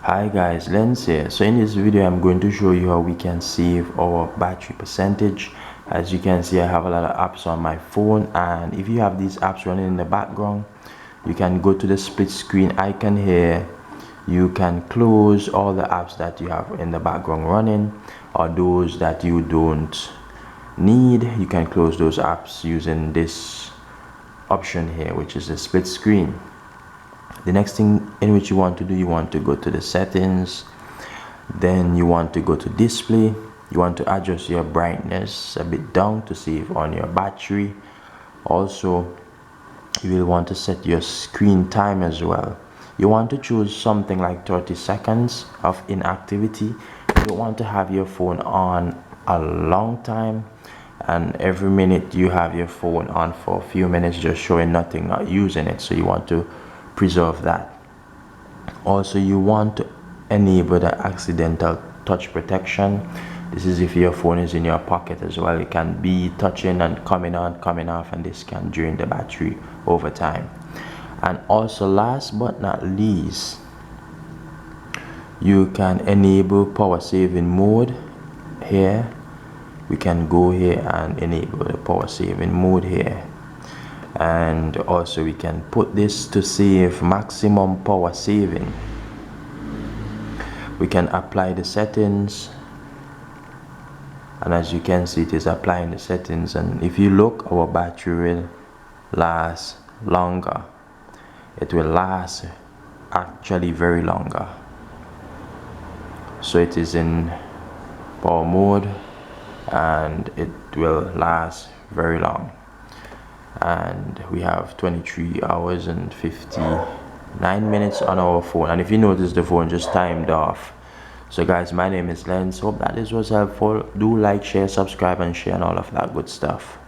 Hi guys, Lens here. So in this video I'm going to show you how we can save our battery percentage. As you can see, I have a lot of apps on my phone, and if you have these apps running in the background, you can go to the split screen icon here. You can close all the apps that you have in the background running, or those that you don't need. You can close those apps using this option here, which is the split screen. The next thing in which you want to do, you want to go to the settings, then you want to go to display. You want to adjust your brightness a bit down to save on your battery. Also, you will want to set your screen time as well. You want to choose something like 30 seconds of inactivity. You don't want to have your phone on a long time, and every minute you have your phone on for a few minutes just showing nothing, not using it. So you want to preserve that. Also, you want to enable the accidental touch protection. This is if your phone is in your pocket as well. It can be touching and coming on, coming off, and this can drain the battery over time. And also, last but not least, you can enable power saving mode here. We can go here and enable the power saving mode here, and also we can put this to save maximum power saving. We can apply the settings, and as you can see, it is applying the settings, and if you look, our battery will last longer. It will last actually very longer. So it is in power mode and it will last very long. And we have 23 hours and 59 minutes on our phone, and if you notice, the phone just timed off. So guys, my name is Lens. Hope that this was helpful. Do like, share, subscribe, and share, and all of that good stuff.